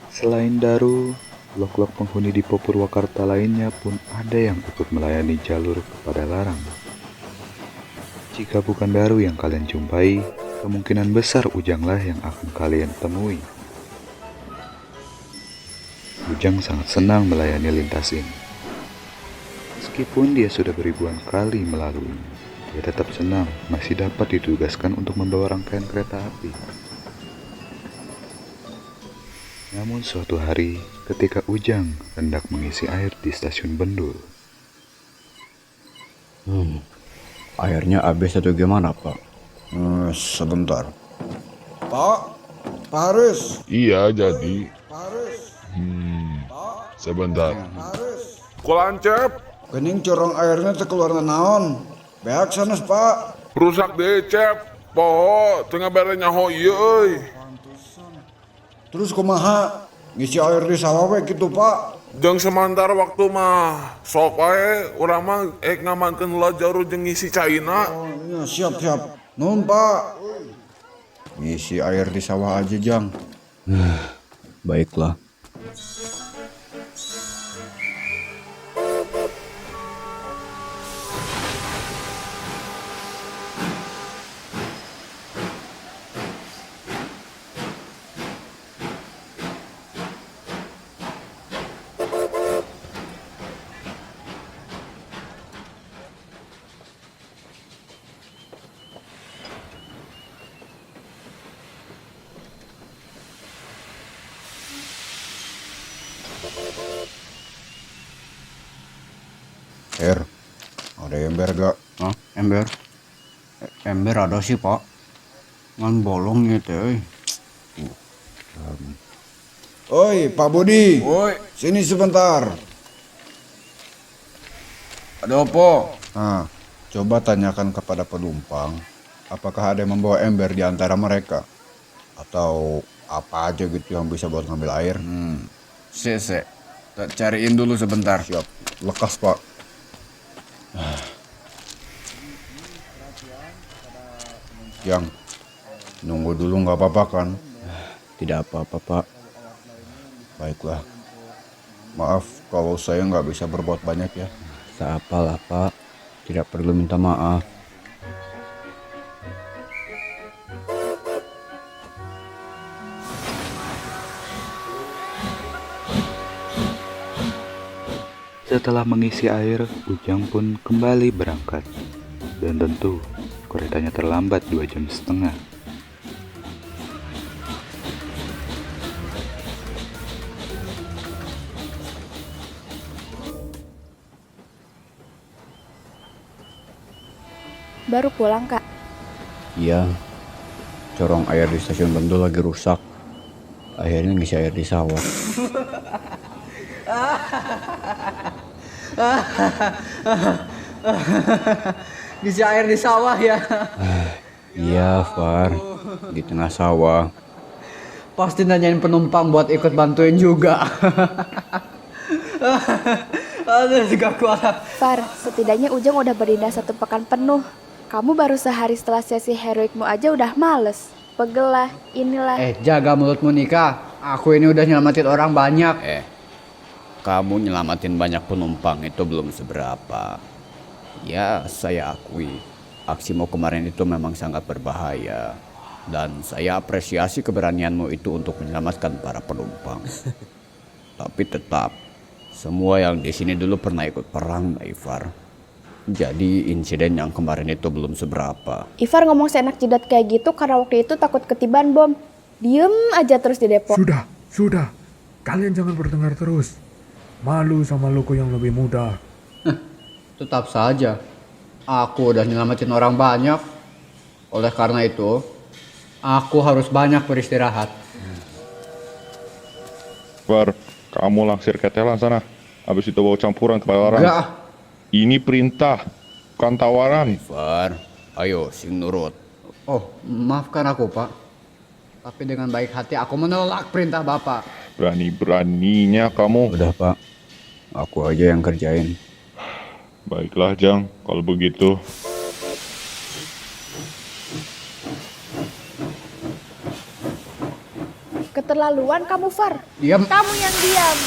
Selain Daru, lok-lok penghuni di Purwakarta lainnya pun ada yang ikut melayani jalur kepada Larang. Jika bukan Daru yang kalian jumpai, kemungkinan besar Ujanglah yang akan kalian temui. Ujang sangat senang melayani lintas ini. Meskipun dia sudah beribuan kali melalui, dia tetap senang masih dapat ditugaskan untuk membawa rangkaian kereta api. Namun suatu hari, ketika Ujang hendak mengisi air di stasiun Bendul, Airnya habis atau gimana, Pak? Sebentar. Pak Haris. Iya, jadi. Pak Haris. Sebentar. Haris. Kolancep, Kening corong airnya teh keluar naon. Beak sanes, Pak. rusak deh, Cep. Poho, tengah berenya ho iya, euy. Terus kumaha? Ngisi air di sawah we gitu, Pak. Jeung sementara waktu mah sok wae urang mah ngamankeun heula jaru jeung ngisi caina. Oh, iya, siap. Nun, Pak. Ngisi air di sawah aja, Jang. Baiklah. Ada ember gak? Hah? Ember? Ember ada sih, Pak. Ngan bolongnya teh. Oi, Pak Budi. Woi, Sini sebentar. ada apa? Nah, coba tanyakan kepada penumpang, apakah ada yang membawa ember di antara mereka? Atau apa aja gitu yang bisa buat ngambil air? Se. Cariin dulu sebentar. Siap, lekas Pak. Yang nunggu dulu nggak apa-apa kan? Tidak apa-apa, Pak. Baiklah. Maaf kalau saya nggak bisa berbuat banyak ya. Seapalah, Pak. Tidak perlu minta maaf. setelah mengisi air, Ujang pun kembali berangkat. Dan tentu, keretanya terlambat 2,5 jam. Baru pulang, Kak. Iya. Corong air di stasiun Bendul lagi rusak. Akhirnya ngisi air di sawah. Ngisi air di sawah ya. Iya, Far. Di tengah sawah. Pasti nanyain penumpang buat ikut bantuin juga. Aduh, gak kuat. Far, setidaknya Ujang udah berdina 1 pekan penuh. Kamu baru sehari setelah sesi heroikmu aja udah males. Pegel lah, inilah. Jaga mulutmu Nika. Aku ini udah nyelamatin orang banyak. Kamu nyelamatin banyak penumpang itu belum seberapa. Ya, saya akui. Aksimu kemarin itu memang sangat berbahaya. Dan saya apresiasi keberanianmu itu untuk menyelamatkan para penumpang. Tapi tetap, semua yang di sini dulu pernah ikut perang, Ivar. Jadi insiden yang kemarin itu belum seberapa. Ivar ngomong seenak jidat kayak gitu karena waktu itu takut ketiban bom. Diem aja terus di depo. Sudah. Kalian jangan bertengkar terus. Malu sama loko yang lebih muda. Tetap saja. Aku udah nyelamatin orang banyak. Oleh karena itu, aku harus banyak beristirahat. Bar, kamu langsir ketelan sana. Habis itu bawa campuran ke Larang. Enggak. Ini perintah, bukan tawaran. Ivar, ayo sing nurut. Oh, maafkan aku, Pak. Tapi dengan baik hati aku menolak perintah Bapak. Berani-beraninya kamu. Udah, Pak. Aku aja yang kerjain. Baiklah, Jang, kalau begitu. Keterlaluan kamu, Far. Diam. Kamu yang diam.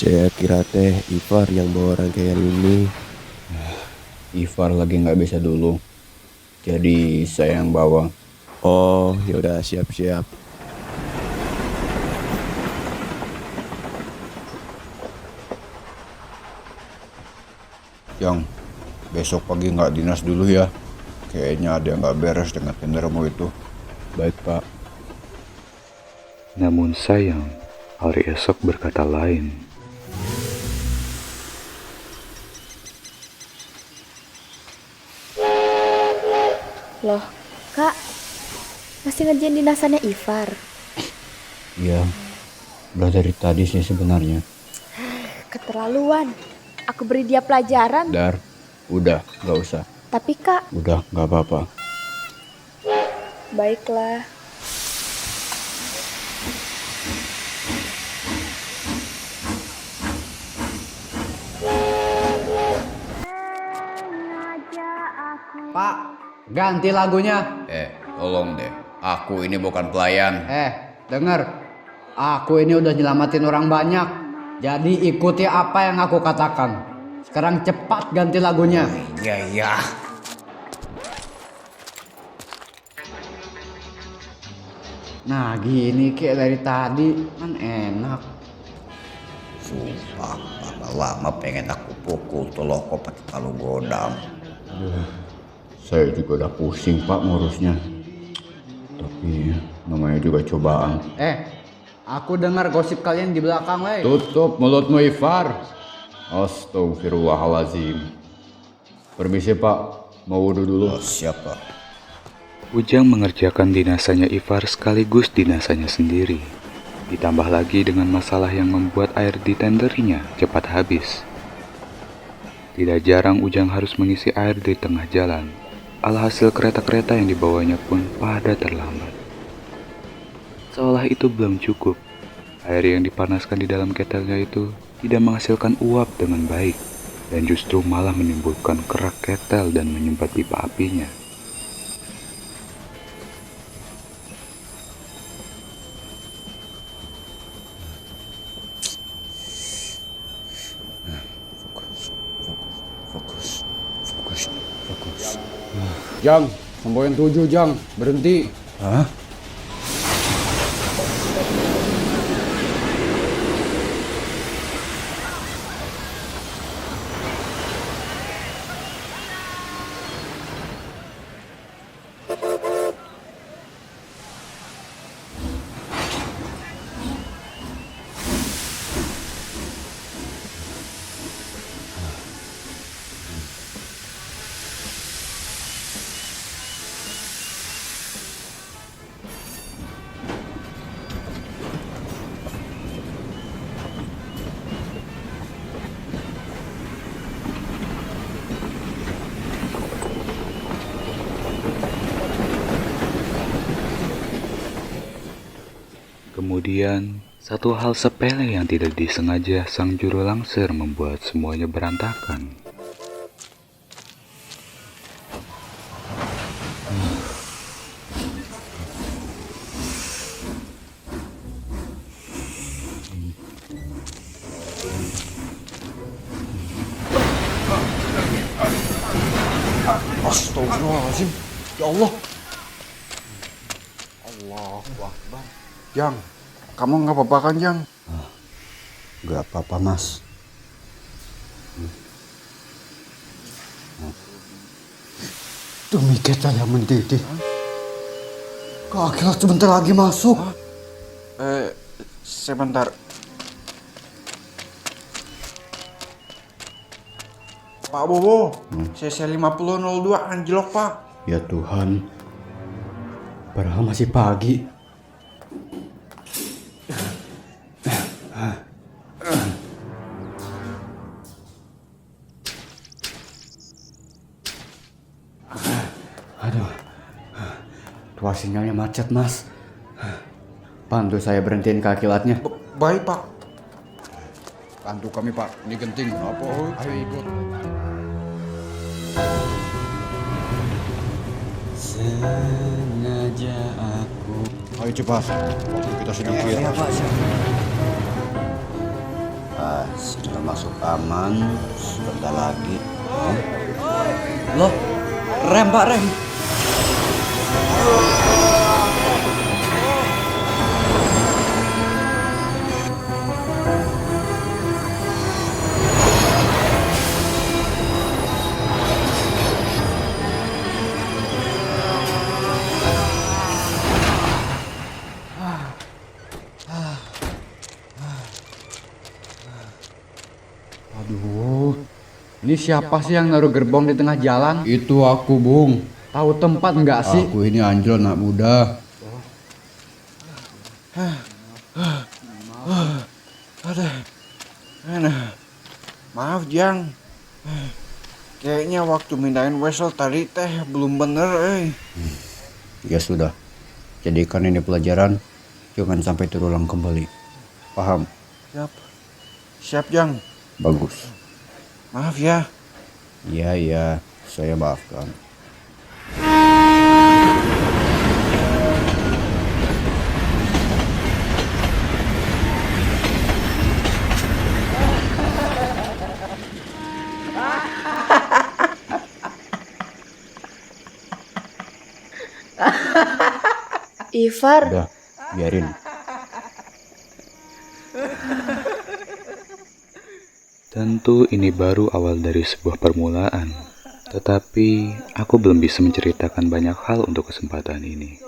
Saya kira teh Ivar yang bawa rangkaian ini. Ivar lagi nggak bisa dulu. Jadi saya yang bawa. Oh, yaudah siap-siap. Yang besok pagi nggak dinas dulu ya. Kayaknya ada yang nggak beres dengan tendermu itu. Baik, Pak. Namun sayang, hari esok berkata lain. Loh, Kak. Masih ngerjain dinasannya Ivar. Iya, udah dari tadi sih sebenarnya. Keterlaluan. Aku beri dia pelajaran. Dar, udah, nggak usah. Tapi Kak, Udah, nggak apa-apa. baiklah. Pak, ganti lagunya. Tolong deh. Aku ini bukan pelayan. Denger. Aku ini udah nyelamatin orang banyak. Jadi ikuti apa yang aku katakan. Sekarang cepat ganti lagunya. Iya. Nah gini kayak dari tadi kan enak. Sumpah, lama pengen aku pukul tuh loko pakai palu godam. Saya juga udah pusing, Pak, ngurusnya. Tapi namanya juga cobaan. Aku dengar gosip kalian di belakang, leh. Tutup mulutmu, Ivar. Astagfirullahalazim. Permisi, Pak. Mau wudhu dulu. Siap, Pak. Ujang mengerjakan dinasanya Ivar sekaligus dinasanya sendiri. Ditambah lagi dengan masalah yang membuat air di tenderinya cepat habis. Tidak jarang Ujang harus mengisi air di tengah jalan. Alhasil kereta-kereta yang dibawanya pun pada terlambat. Seolah itu belum cukup, air yang dipanaskan di dalam ketelnya itu tidak menghasilkan uap dengan baik, dan justru malah menimbulkan kerak ketel dan menyumbat pipa apinya. Fokus. Jang, semboyan 7 Jang, berhenti. Hah? Kemudian, satu hal sepele yang tidak disengaja sang juru langsir membuat semuanya berantakan. Astagfirullahaladzim. Ya Allah. Allahu Akbar. Jang, kamu nggak apa-apa kan, Jang? Gak apa-apa, Mas. Demi kita yang mendidih. Ke akhirat sebentar lagi masuk. Sebentar. Pak Bobo, CC 5002 anjlok, Pak. Ya Tuhan. Padahal masih pagi. Aduh. Tuas sinyalnya macet, Mas. Bantu saya berhentiin kilatnya. Baik, Pak. Bantu kami, Pak. Ini genting. Apa? Ayo ikut. Sengaja aku. Ayo cepat. Waktu kita sedikit. Sudah masuk aman. Sebentar lagi. Loh, rem Pak, rem. Aduh, ini siapa sih yang naruh gerbong di tengah jalan? Itu aku, Bung. Tahu tempat nggak sih? Aku ini Anjol, anak muda. Maaf, Jang. Kayaknya waktu mindahin wesel tadi teh belum bener, Ya sudah, jadikan ini pelajaran. Jangan sampai terulang kembali. Paham? Siap. Siap, Jang. Bagus. Maaf ya. Iya, saya maafkan. Ivar, Udah, biarin. Tentu ini baru awal dari sebuah permulaan, tetapi aku belum bisa menceritakan banyak hal untuk kesempatan ini.